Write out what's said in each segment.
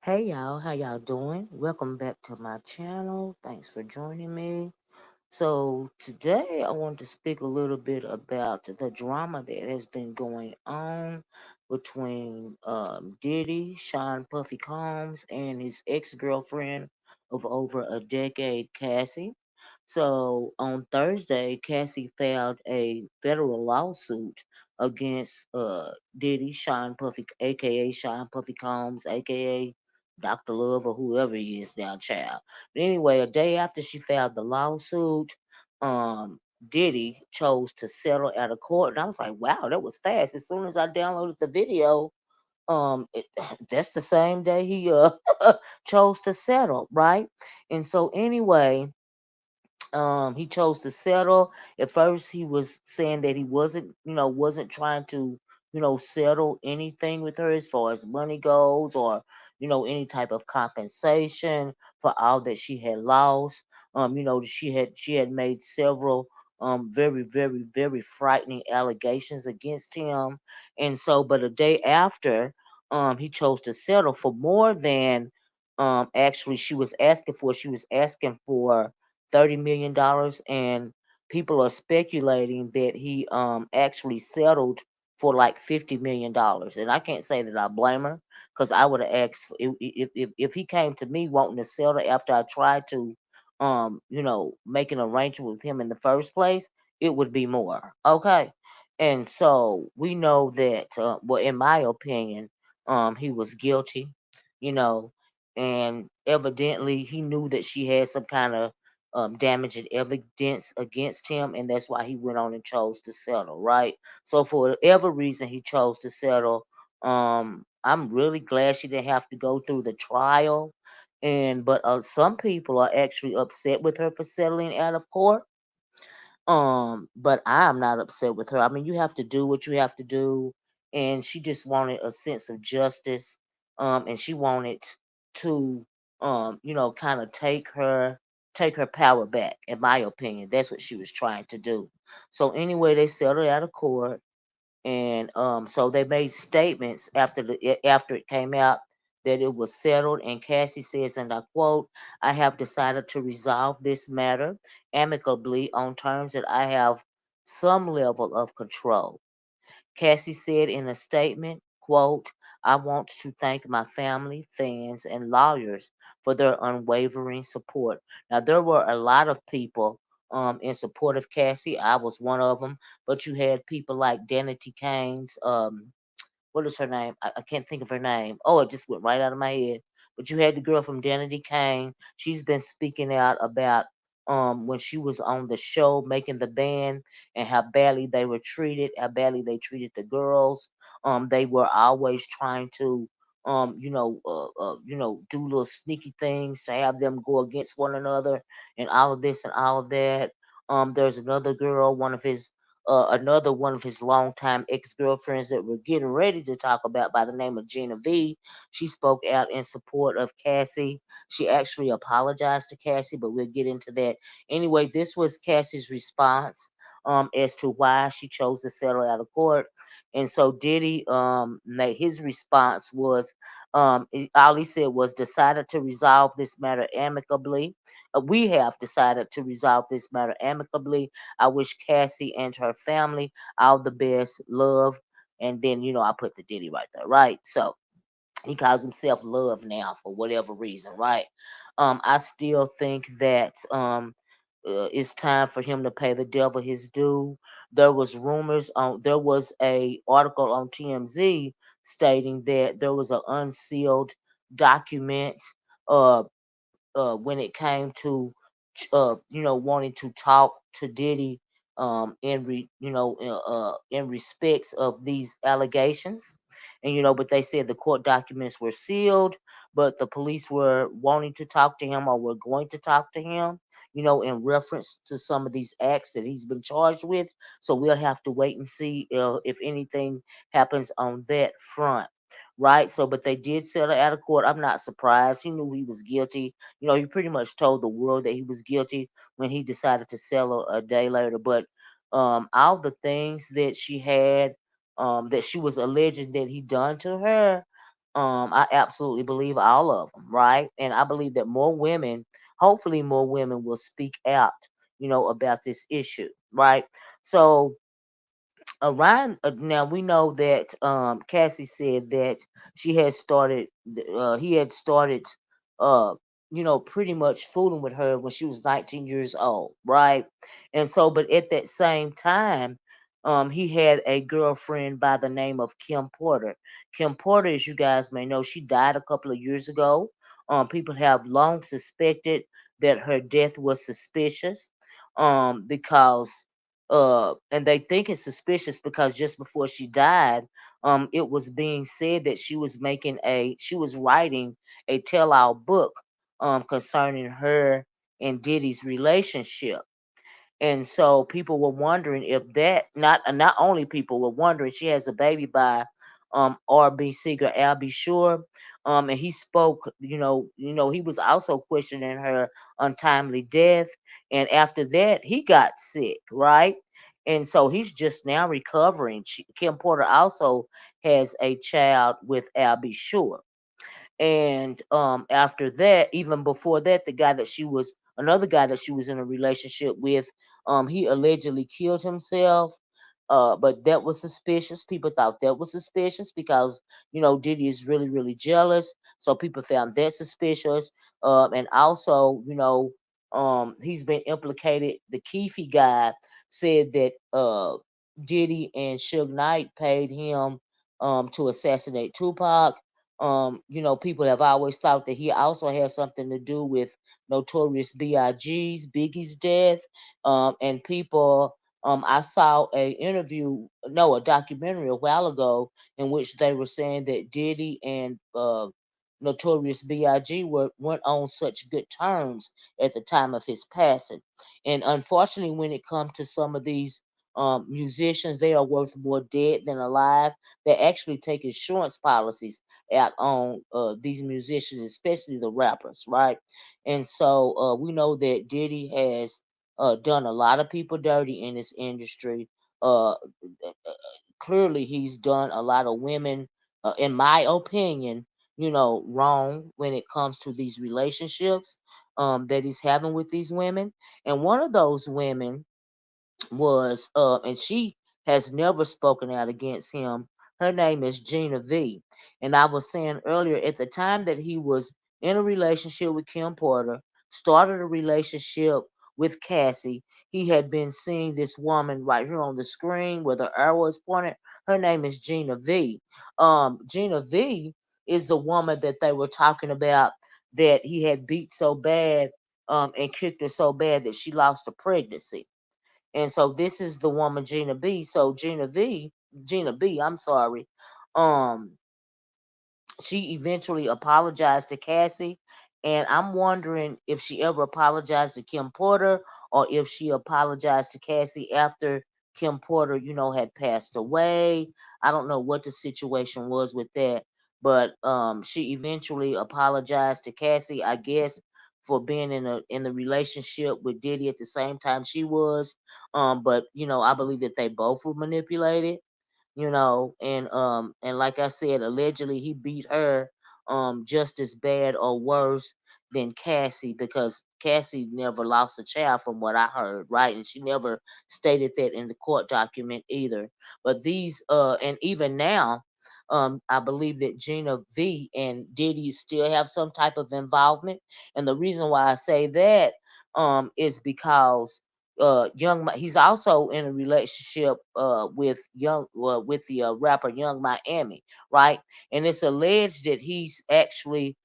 Hey y'all, how y'all doing? Welcome back to my channel. Thanks for joining me. So today I want to speak a little bit about the drama that has been going on between Diddy, Sean Puffy Combs, and his ex-girlfriend of over a decade, Cassie. So on Thursday, Cassie filed a federal lawsuit against Diddy, Sean Puffy, aka Sean Puffy Combs, aka Dr. Love, or whoever he is now, child. But anyway, a day after she filed the lawsuit, um, Diddy chose to settle out of court. And I was like, wow, that was fast. As soon as I downloaded the video, that's the same day he chose to settle, right? And so anyway, he chose to settle. At first he was saying that he wasn't trying to settle anything with her as far as money goes, or any type of compensation for all that she had lost. She had made several very, very, very frightening allegations against him. And so, but a day after, he chose to settle for more than actually she was asking for $30 million, and people are speculating that he actually settled for like $50 million. And I can't say that I blame her, because I would have asked if he came to me wanting to settle after I tried to make an arrangement with him in the first place, it would be more. Okay. And so we know that well, in my opinion, he was guilty, you know, and evidently he knew that she had some kind of damaging evidence against him, and that's why he went on and chose to settle, right? So for whatever reason he chose to settle, I'm really glad she didn't have to go through the trial. And but some people are actually upset with her for settling out of court. But I'm not upset with her. I mean, you have to do what you have to do, and she just wanted a sense of justice, and she wanted to, kind of take her power back. In my opinion, that's what she was trying to do. So anyway, they settled out of court, and so they made statements after it came out that it was settled. And Cassie says, and I quote, "I have decided to resolve this matter amicably on terms that I have some level of control." Cassie said in a statement, quote, "I want to thank my family, fans, and lawyers for their unwavering support." Now, there were a lot of people in support of Cassie. I was one of them, but you had people like Danity Kane's, what is her name? I can't think of her name. Oh, it just went right out of my head. But you had the girl from Danity Kane. She's been speaking out about when she was on the show making the band, and how badly they were treated, how badly they treated the girls. They were always trying to do little sneaky things to have them go against one another, and all of this and all of that. There's another girl, another one of his longtime ex-girlfriends that we're getting ready to talk about, by the name of GinaV. She spoke out in support of Cassie. She actually apologized to Cassie, but we'll get into that. Anyway, this was Cassie's response as to why she chose to settle out of court. And so Diddy made his response was, all he said was, "Decided to resolve this matter amicably. We have decided to resolve this matter amicably. I wish Cassie and her family all the best, love." And then, I put the Diddy right there, right? So he calls himself Love now for whatever reason, right? I still think that it's time for him to pay the devil his due. There was a article on TMZ stating that there was an unsealed document uh when it came to wanting to talk to Diddy in respects of these allegations. And but they said the court documents were sealed, but the police were wanting to talk to him, or were going to talk to him, in reference to some of these acts that he's been charged with. So we'll have to wait and see if anything happens on that front. Right. So, but they did settle out of court. I'm not surprised. He knew he was guilty. He pretty much told the world that he was guilty when he decided to settle a day later. But all the things that she had, that she was alleging that he done to her, I absolutely believe all of them, right? And I believe that more women, hopefully more women will speak out, about this issue, right? So Ryan, now we know that Cassie said that she had started, he had started, uh, pretty much fooling with her when she was 19 years old, right? And so, but at that same time, he had a girlfriend by the name of Kim Porter. Kim Porter, as you guys may know, she died a couple of years ago. People have long suspected that her death was suspicious, because and they think it's suspicious because just before she died, it was being said that she was writing a tell-all book, concerning her and Diddy's relationship. And so people were wondering if that, not only people were wondering, she has a baby by RB singer Albie Shore. And he spoke, he was also questioning her untimely death. And after that, he got sick, right? And so he's just now recovering. Kim Porter also has a child with Albie Shore. And after that, even before that, another guy that she was in a relationship with, he allegedly killed himself. But that was suspicious. People thought that was suspicious because Diddy is really really jealous, so people found that suspicious. And also, he's been implicated. The Keefe guy said that Diddy and Suge Knight paid him to assassinate Tupac. People have always thought that he also has something to do with Notorious Biggie's death. And people, I saw a documentary a while ago in which they were saying that Diddy and Notorious Big weren't on such good terms at the time of his passing. And unfortunately, when it comes to some of these musicians, they are worth more dead than alive. They actually take insurance policies out on these musicians, especially the rappers, right? And so we know that Diddy has done a lot of people dirty in this industry. Clearly, he's done a lot of women, in my opinion, wrong when it comes to these relationships that he's having with these women. And one of those women was and she has never spoken out against him. Her name is GinaV. And I was saying earlier, at the time that he was in a relationship with Kim Porter, started a relationship with Cassie, he had been seeing this woman right here on the screen where the arrow is pointed. Her name is GinaV. GinaV is the woman that they were talking about that he had beat so bad, and kicked her so bad that she lost a pregnancy. And so this is the woman Gina B. So Gina B, I'm sorry. Um she eventually apologized to Cassie, and I'm wondering if she ever apologized to Kim Porter or if she apologized to Cassie after Kim Porter, had passed away. I don't know what the situation was with that, but she eventually apologized to Cassie, I guess, for being in the relationship with Diddy at the same time she was. But I believe that they both were manipulated, and like I said, allegedly he beat her just as bad or worse than Cassie, because Cassie never lost a child from what I heard, right? And she never stated that in the court document either. But these and even now, I believe that Gina V and Diddy still have some type of involvement. And the reason why I say that is because he's also in a relationship with the rapper Young Miami, right? And it's alleged that he's actually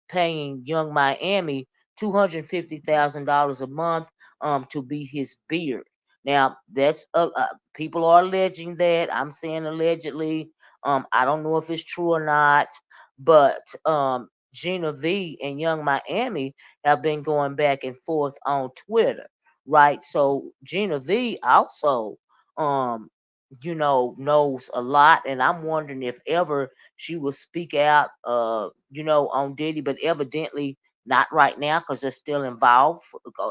paying Young Miami $250,000 a month to be his beard. Now that's people are alleging that. I'm saying allegedly. I don't know if it's true or not, but Gina V and Young Miami have been going back and forth on Twitter, right? So Gina V also, um, knows a lot, and I'm wondering if ever she will speak out, on Diddy, but evidently not right now because they're still involved.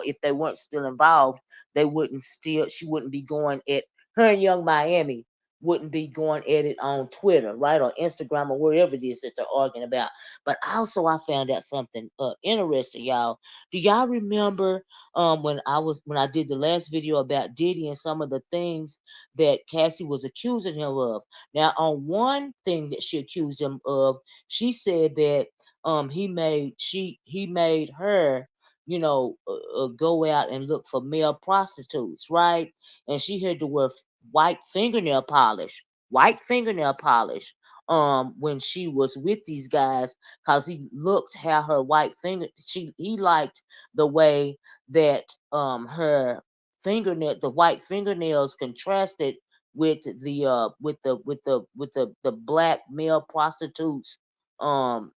If they weren't still involved, they wouldn't still. She wouldn't be going at her and Young Miami. wouldn't be going at it on Twitter, right, or Instagram or wherever it is that they're arguing about. But also, I found out something interesting, y'all. Do y'all remember when I did the last video about Diddy and some of the things that Cassie was accusing him of? Now, on one thing that she accused him of, she said that he made her, go out and look for male prostitutes, right? And she had to wear white fingernail polish, white fingernail polish, when she was with these guys, because he looked how her he liked the way that her the white fingernails contrasted with the black male prostitutes, um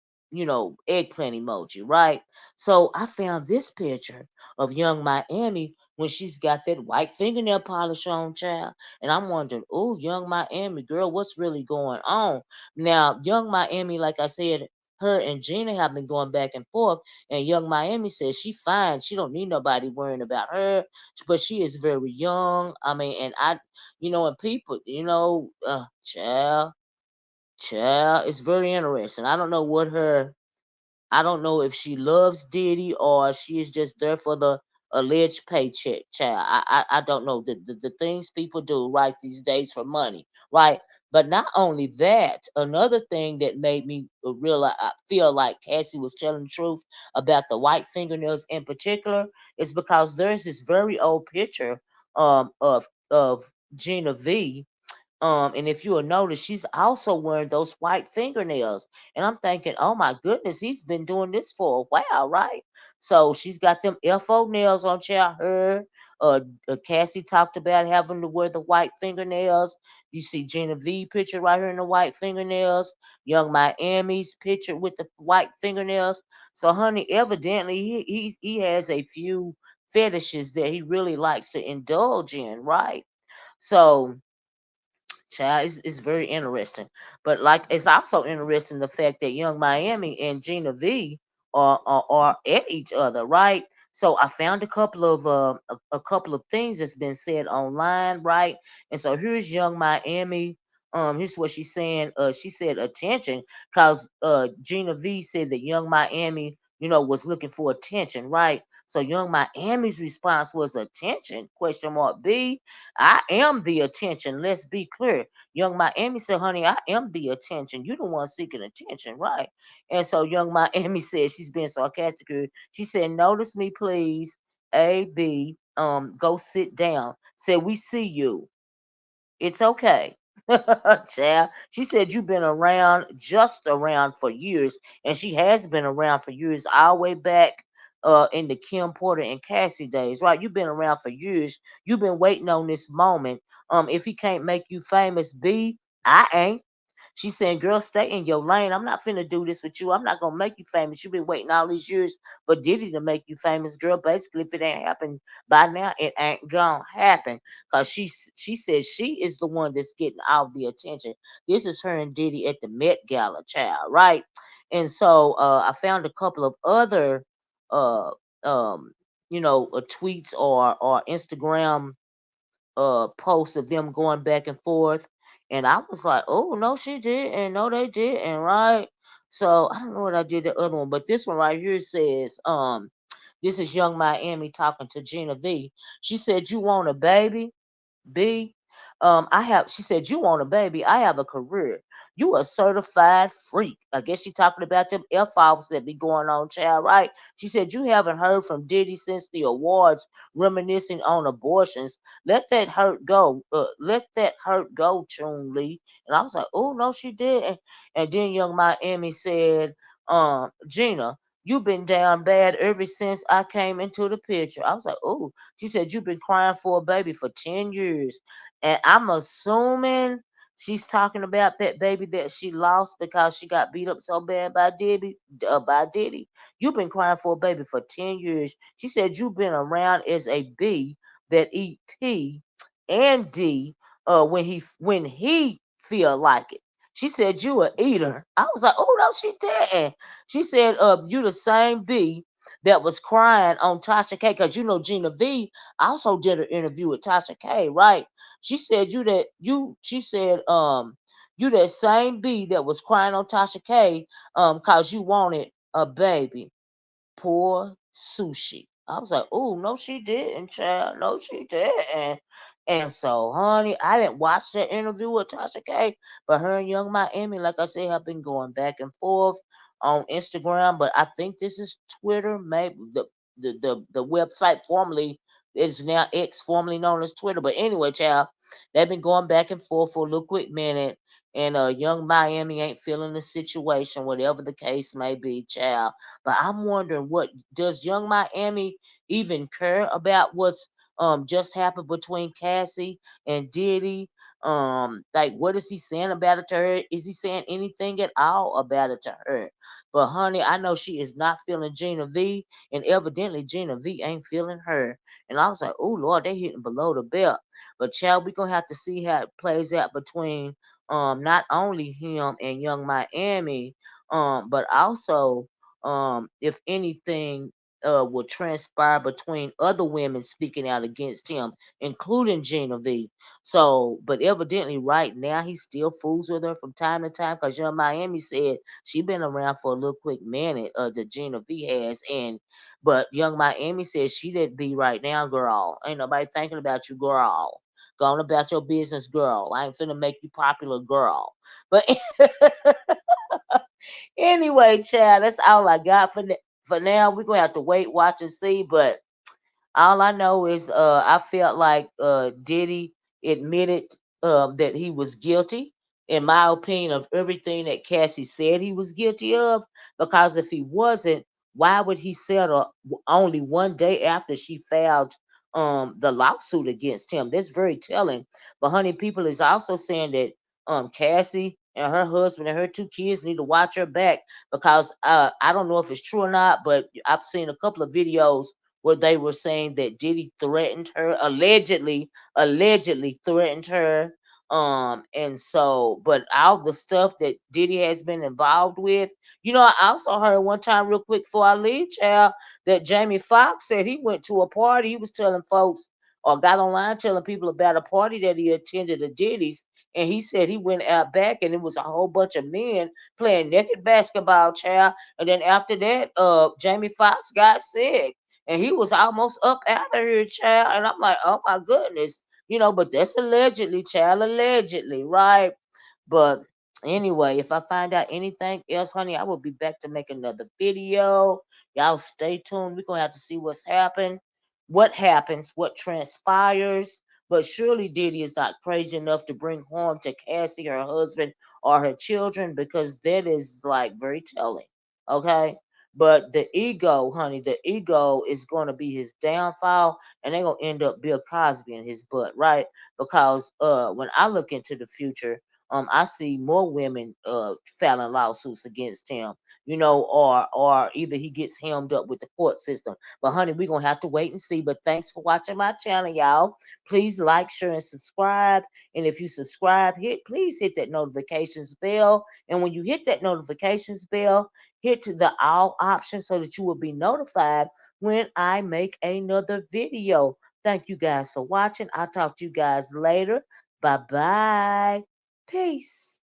eggplant emoji, right? So I found this picture of Young Miami when she's got that white fingernail polish on, child. And I'm wondering, oh, Young Miami, girl, what's really going on? Now, Young Miami, like I said, her and Gina have been going back and forth, and Young Miami says she fine. She don't need nobody worrying about her, but she is very young. I mean, and and people, child, it's very interesting. I don't know if she loves Diddy or she is just there for the alleged paycheck, child. I don't know the things people do right these days for money, right? But not only that, another thing that made me realize, I feel like Cassie was telling the truth about the white fingernails in particular, is because there's this very old picture of Gina V, and if you will notice, she's also wearing those white fingernails. And I'm thinking, oh my goodness, he's been doing this for a while, right? So she's got them FO nails on child. Cassie talked about having to wear the white fingernails. You see Gina V picture right here in the white fingernails. Young Miami's picture with the white fingernails. So honey, evidently he has a few fetishes that he really likes to indulge in, right? So child, it's very interesting. But like, it's also interesting the fact that Young Miami and Gina V are at each other, right? So I found a couple of things that's been said online, right? And so here's Young Miami. Here's what she's saying. She said attention, cause Gina V said that Young Miami, was looking for attention, right? So Young Miami's response was attention? Question mark B. I am the attention. Let's be clear. Young Miami said, honey, I am the attention. You the one seeking attention, right? And so Young Miami said, she's being sarcastic here. She said, notice me, please. A, B, go sit down. Said, we see you. It's okay. Child. She said you've been around, just around for years, and she has been around for years, all the way back in the Kim Porter and Cassie days, right? You've been around for years. You've been waiting on this moment. If he can't make you famous, B, I ain't. She saying, girl, stay in your lane. I'm not finna do this with you. I'm not gonna make you famous. You've been waiting all these years for Diddy to make you famous, girl. Basically, if it ain't happened by now, it ain't gonna happen. Cause she says she is the one that's getting all the attention. This is her and Diddy at the Met Gala, child, right? And so I found a couple of other uh um tweets or Instagram posts of them going back and forth, and I was like, "Oh no, she did, and no, they did, and right." So I don't know what I did the other one, but this one right here says, this is Young Miami talking to Gina V. She said, "You want a baby? B, I have." She said, "You want a baby? I have a career. You a certified freak." I guess she talking about them F offs that be going on, child, right? She said, "You haven't heard from Diddy since the awards, reminiscing on abortions. Let that hurt go. Let that hurt go, Chun Lee." And I was like, "Oh no, she didn't." And then Young Miami said, "Gina, you've been down bad ever since I came into the picture." I was like, "Oh." She said, "You've been crying for a baby for 10 years." And I'm assuming she's talking about that baby that she lost because she got beat up so bad by Diddy. You've been crying for a baby for 10 years. She said, "You've been around as a B that eat P and D when he feel like it." She said, "You a eater." I was like, "Oh no, she didn't." She said, "You the same B that was crying on Tasha K, because you know GinaV also did an interview with Tasha K, right? She said she said you that same B that was crying on Tasha K cause you wanted a baby. Poor sushi. I was like, oh no, she didn't, child. No, she didn't. And so, honey, I didn't watch that interview with Tasha K, but her and Young Miami, like I said, have been going back and forth on Instagram. But I think this is Twitter, maybe the website formerly is now X, formerly known as Twitter. But anyway, child, they've been going back and forth for a little quick minute. And Young Miami ain't feeling the situation, whatever the case may be, child. But I'm wondering, what does Young Miami even care about what's just happened between Cassie and Diddy? Like, what is he saying about it to her? Is he saying anything at all about it to her? But honey, I know she is not feeling GinaV, and evidently GinaV ain't feeling her. And I was like, oh Lord, they hitting below the belt. But child, we gonna have to see how it plays out between not only him and Young Miami, but also if anything will transpire between other women speaking out against him, including GinaV. So, but evidently right now he still fools with her from time to time, because Young Miami said she been around for a little quick minute, the GinaV has, and but Young Miami says she that be right now, girl. Ain't nobody thinking about you, girl. Go on about your business, girl. I ain't finna make you popular, girl. But anyway, child, that's all I got for now. We're gonna have to wait, watch, and see. But all I know is I felt like Diddy admitted that he was guilty, in my opinion, of everything that Cassie said he was guilty of. Because if he wasn't, why would he settle only one day after she filed the lawsuit against him? That's very telling. But honey, people is also saying that Cassie and her husband and her two kids need to watch her back, because I don't know if it's true or not, but I've seen a couple of videos where they were saying that Diddy threatened her, allegedly threatened her. And so, but all the stuff that Diddy has been involved with, I also heard one time, real quick before I leave, child, that Jamie Foxx said he went to a party. He was telling folks, or got online telling people about a party that he attended at Diddy's. And he said he went out back and it was a whole bunch of men playing naked basketball, child. And then after that, Jamie Foxx got sick and he was almost up out of here, child. And I'm like, oh my goodness, but that's allegedly, child, allegedly, right? But anyway, if I find out anything else, honey, I will be back to make another video. Y'all stay tuned. We're gonna have to see what happens, what transpires. But surely Diddy is not crazy enough to bring harm to Cassie, her husband, or her children, because that is like very telling. Okay. But the ego, honey, the ego is going to be his downfall, and they're going to end up Bill Cosby in his butt, right? Because when I look into the future, I see more women filing lawsuits against him, or either he gets hemmed up with the court system. But honey, we're gonna have to wait and see. But thanks for watching my channel, y'all. Please like, share, and subscribe. And if you subscribe, please hit that notifications bell. And when you hit that notifications bell, hit the all option so that you will be notified when I make another video. Thank you guys for watching. I'll talk to you guys later. Bye bye. Peace.